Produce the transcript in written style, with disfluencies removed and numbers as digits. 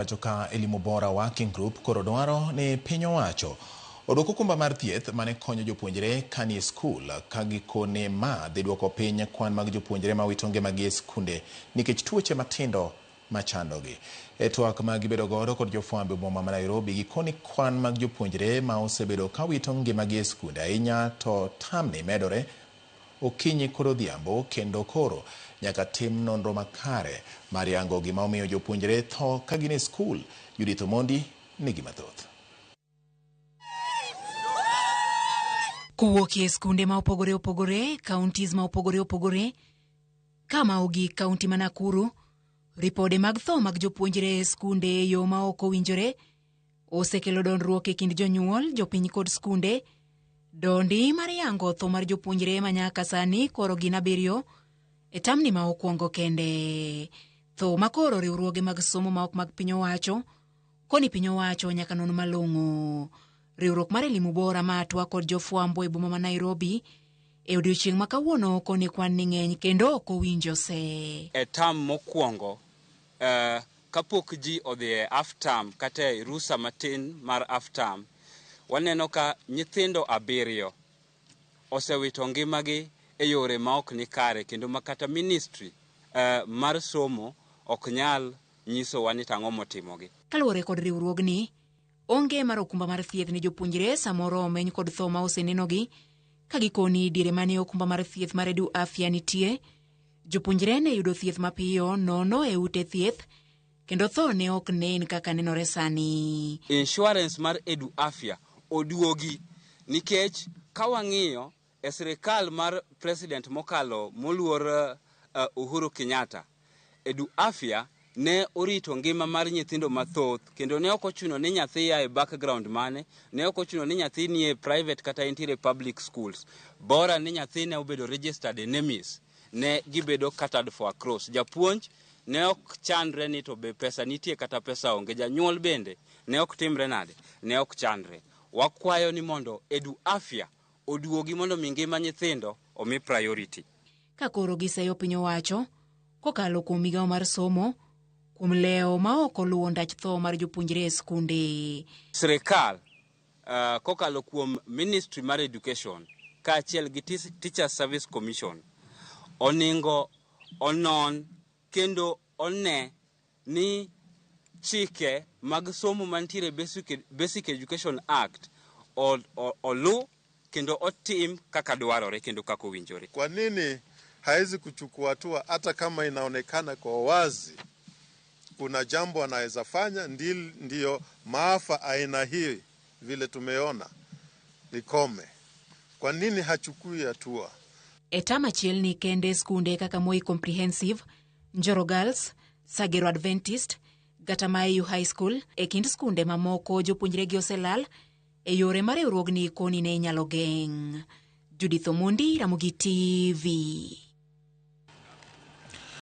Joka Elimu Bora Working Group koro dwaro ni piny owacho odwoko okumba mar thieth mane konyo jopuonjre kanie skul ka gikone ma dhi duoko piny kwan mag jopuonjre ma wito ngimagi e skunde nikech tuoche matindo machandogi. E twak ma gibedo godo kod jofwambo boma ma Nairobi, gikoni kwan mag jopuonjre ma osebedo ka wito ngimagi e skunde ahinya to tamni medore okinyi kod odhiambo, kendo koro nyaka tim nonro makare mar yango gima omiyo jopuonjre tho ka gin e skul. Judith Omondi nigi mathoth. Kowuok e skunde ma opogore opogore, counties ma opogore opogore, kama ogik kaunti ma Nakuru, ripode mag tho mag jopuonjre e skunde yo ma ok owinjore osekelo dondruok e kind jonyuol, jopiny kod skunde. Dondi mar yango tho mar jopuonjre ma nyaka sani koro gin 7 e tamni ma okwongo kende. Tho makoro riwruoge mag somo ma ok mag piny owacho koni piny owacho nyaka non malong'o. Riwruok mar Elimu Bora ma atwa kod jofwambo e boma ma Nairobi e odiochieng' ma kawuono koni kwan ni ng'eny kendo ok owinjo se. E tam mokwongo kapok ji odhi e half term kata e rusa matin mar half term, waneno ka nyithindo 7 osewito ngimagi e yore ma ok ni kare, kendo makata ministry mar somo ok nyal nyisowa ni tang'o motimogi. Kaluwore kod riwruogni, onge mar okumba mar thieth ne jopuonjre samoro omeny kod tho ma osenenogi, ka gikoni diere mane okumba mar thieth mar Edu Afya nitie, jopuonjre ne yudo thieth mapiyo nono e ute thieth, kendo tho ne ok nen kaka nenore sani. Insurance mar Edu Afya oduogi nikech ka wang'iyo e sirikal mar president mokalo moluor Uhuru Kenyatta, Edu Afya ne orito ngima mar nyithindo mathoth, kendo ne ok ochuno ni nyathi ya e background mane, ne ok ochuno ni nyathi ni e private kata intere public schools. Bora ni nyathi ne obedo registered e NEMIS, ne gibedo catered for across. Japuonj ne ok chandre ni to be pesa nitie kata pesa onge. Janyuol bende ne ok timre nade, ne ok chandre. Wakwayo ni mondo Edu Afya oduogi mondo mi ngima nyithindo omi priority. Ka koro giseyo piny owacho kokalo kuom migawo mar somo kuom leo ma ok oluwo ndach tho mar jopuonjre e skunde. Sirikal kokalo kuom Ministry mar Education kaachiel gi Teachers Service Commission oningo onon kendo one ni chike mag somo mantiere Basic Education Act olu kendo otim kaka dwarore kendo kaka owinjore. Kwa nini haizi kuchukua hatua hata kama inaonekana kwa wazi kuna jambo anaweza fanya ndio maafa aina hii vile tumeona likome? Kwa nini hachukui hatua? Etama chielni kende skunde kaka Moi Comprehensive, Njoro Girls, Sagero Adventist, Gatamayu High School e kind skunde mamoko jopuonjre gi oselal e yore mar riwruogni koni ne inyalo geng'. Judith Omondi, Ramogi TV.